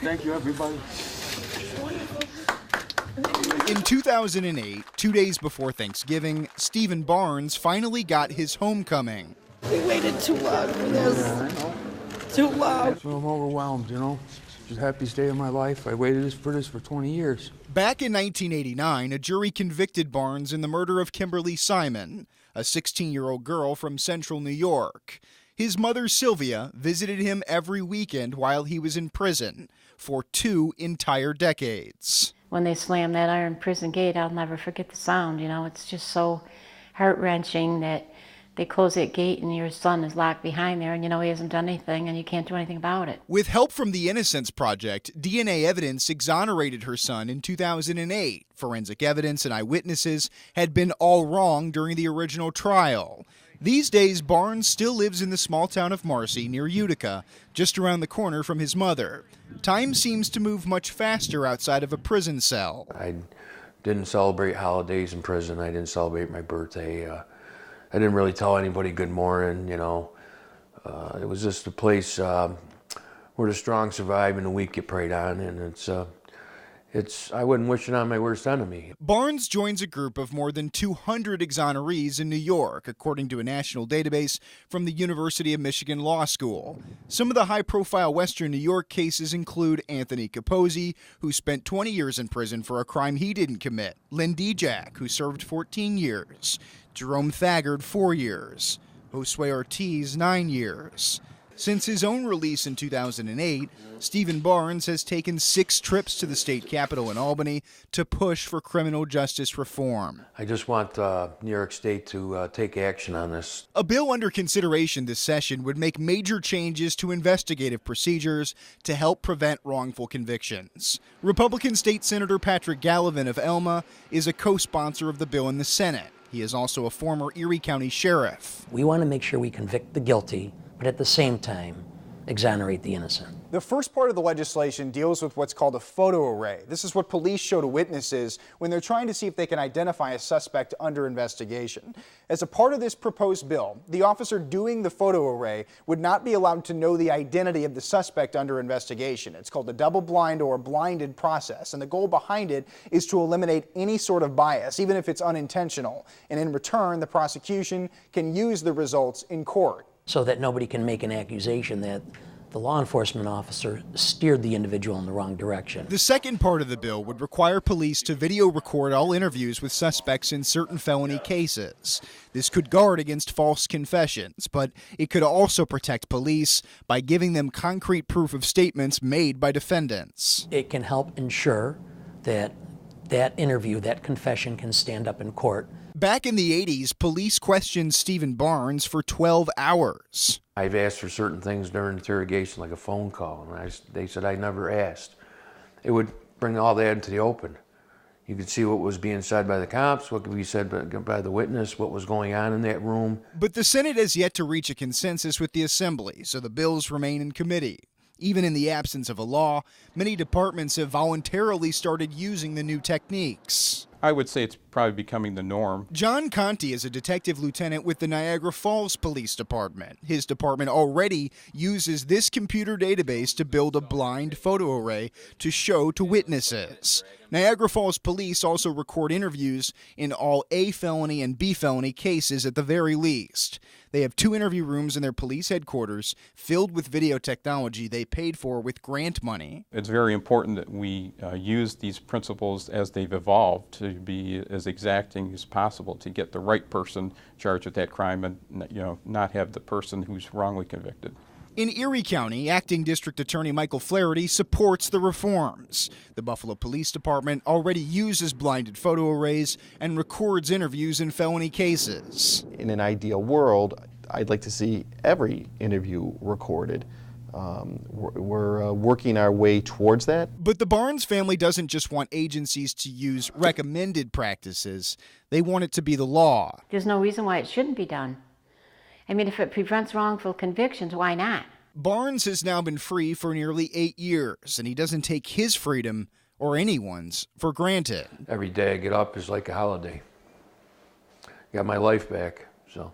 Thank you, everybody. In 2008, 2 days before Thanksgiving, Stephen Barnes finally got his homecoming. We waited too long for this. Yeah, I know. Too long. I'm overwhelmed, you know. It's the happiest day of my life. I waited for this for 20 years. Back in 1989, a jury convicted Barnes in the murder of Kimberly Simon, a 16-year-old girl from central New York. His mother, Sylvia, visited him every weekend while he was in prison for 2 entire decades. When they slam that iron prison gate, I'll never forget the sound, you know. It's just so heart-wrenching that they close that gate and your son is locked behind there and you know he hasn't done anything and you can't do anything about it. With help from the Innocence Project, DNA evidence exonerated her son in 2008. Forensic evidence and eyewitnesses had been all wrong during the original trial. These days, Barnes still lives in the small town of Marcy near Utica, just around the corner from his mother. Time seems to move much faster outside of a prison cell. I didn't celebrate holidays in prison. I didn't celebrate my birthday. I didn't really tell anybody good morning, you know. It was just a place where the strong survive and the weak get preyed on, and I wouldn't wish it on my worst enemy. Barnes joins a group of more than 200 exonerees in New York, according to a national database from the University of Michigan Law School. Some of the high-profile Western New York cases include Anthony Capozzi, who spent 20 years in prison for a crime he didn't commit, Lynn Dijak, who served 14 years, Jerome Thagard, 4 years, Josue Ortiz, 9 years. Since his own release in 2008, Stephen Barnes has taken 6 trips to the state capitol in Albany to push for criminal justice reform. I just want New York State to take action on this. A bill under consideration this session would make major changes to investigative procedures to help prevent wrongful convictions. Republican State Senator Patrick Gallivan of Elma is a co-sponsor of the bill in the Senate. He is also a former Erie County sheriff. We want to make sure we convict the guilty, but at the same time, exonerate the innocent. The first part of the legislation deals with what's called a photo array. This is what police show to witnesses when they're trying to see if they can identify a suspect under investigation. As a part of this proposed bill, the officer doing the photo array would not be allowed to know the identity of the suspect under investigation. It's called a double-blind or blinded process, and the goal behind it is to eliminate any sort of bias, even if it's unintentional. And in return, the prosecution can use the results in court. So that nobody can make an accusation that the law enforcement officer steered the individual in the wrong direction. The second part of the bill would require police to video record all interviews with suspects in certain felony cases. This could guard against false confessions, but it could also protect police by giving them concrete proof of statements made by defendants. It can help ensure that that interview, that confession, can stand up in court. Back in the 80s, police questioned Stephen Barnes for 12 hours. I've asked for certain things during interrogation, like a phone call, and they said I never asked. It would bring all that into the open. You could see what was being said by the cops, what could be said by the witness, what was going on in that room. But the Senate has yet to reach a consensus with the Assembly, so the bills remain in committee. Even in the absence of a law, many departments have voluntarily started using the new techniques. I would say it's probably becoming the norm. John Conti is a detective lieutenant with the Niagara Falls Police Department. His department already uses this computer database to build a blind photo array to show to witnesses. Niagara Falls Police also record interviews in all A felony and B felony cases at the very least. They have 2 interview rooms in their police headquarters filled with video technology they paid for with grant money. It's very important that we use these principles as they've evolved to be as exacting as possible to get the right person charged with that crime and not have the person who's wrongly convicted. In Erie County, Acting District Attorney Michael Flaherty supports the reforms. The Buffalo Police Department already uses blinded photo arrays and records interviews in felony cases. In an ideal world, I'd like to see every interview recorded. We're working our way towards that. But the Barnes family doesn't just want agencies to use recommended practices. They want it to be the law. There's no reason why it shouldn't be done. I mean, if it prevents wrongful convictions, why not? Barnes has now been free for nearly 8 years, and he doesn't take his freedom, or anyone's, for granted. Every day I get up is like a holiday. Got my life back, so.